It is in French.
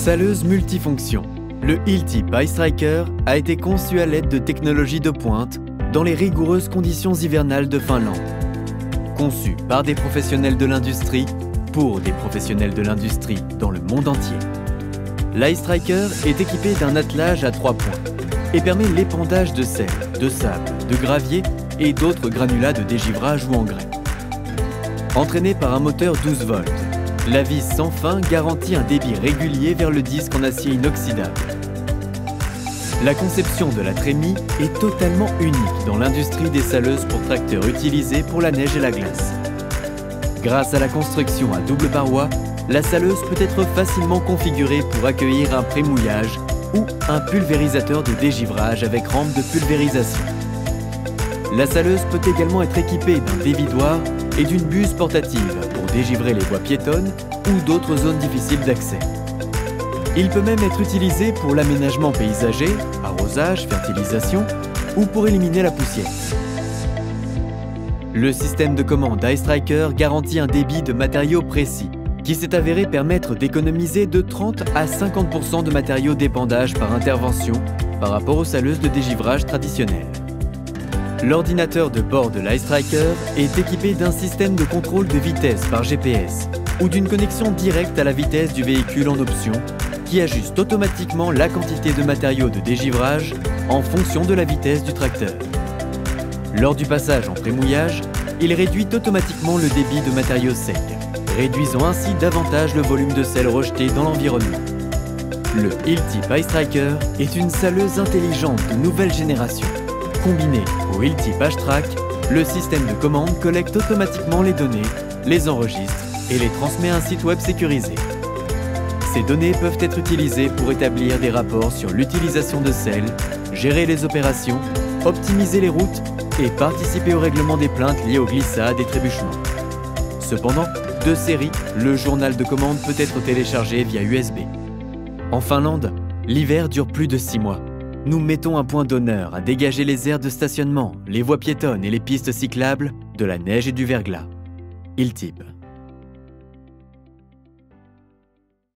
Saleuse multifonction, le Hilti PyStriker a été conçu à l'aide de technologies de pointe dans les rigoureuses conditions hivernales de Finlande. Conçu par des professionnels de l'industrie pour des professionnels de l'industrie dans le monde entier. L'iStriker est équipé d'un attelage à 3 points et permet l'épandage de sel, de sable, de gravier et d'autres granulats de dégivrage ou engrais. Entraîné par un moteur 12 volts, la vis sans fin garantit un débit régulier vers le disque en acier inoxydable. La conception de la trémie est totalement unique dans l'industrie des saleuses pour tracteurs utilisées pour la neige et la glace. Grâce à la construction à double paroi, la saleuse peut être facilement configurée pour accueillir un prémouillage ou un pulvérisateur de dégivrage avec rampe de pulvérisation. La saleuse peut également être équipée d'un dévidoir et d'une buse portative pour dégivrer les voies piétonnes ou d'autres zones difficiles d'accès. Il peut même être utilisé pour l'aménagement paysager, arrosage, fertilisation ou pour éliminer la poussière. Le système de commande iStriker garantit un débit de matériaux précis qui s'est avéré permettre d'économiser de 30 à 50% de matériaux d'épandage par intervention par rapport aux saleuses de dégivrage traditionnelles. L'ordinateur de bord de l'iStriker est équipé d'un système de contrôle de vitesse par GPS ou d'une connexion directe à la vitesse du véhicule en option qui ajuste automatiquement la quantité de matériaux de dégivrage en fonction de la vitesse du tracteur. Lors du passage en prémouillage, il réduit automatiquement le débit de matériaux secs, réduisant ainsi davantage le volume de sel rejeté dans l'environnement. Le Hilti PyStriker est une saleuse intelligente de nouvelle génération. Combiné au Hilti PashTrack, le système de commande collecte automatiquement les données, les enregistre et les transmet à un site web sécurisé. Ces données peuvent être utilisées pour établir des rapports sur l'utilisation de sel, gérer les opérations, optimiser les routes et participer au règlement des plaintes liées aux glissades et trébuchements. Cependant, de série, le journal de commande peut être téléchargé via USB. En Finlande, l'hiver dure plus de 6 mois. Nous mettons un point d'honneur à dégager les aires de stationnement, les voies piétonnes et les pistes cyclables de la neige et du verglas. Hilti.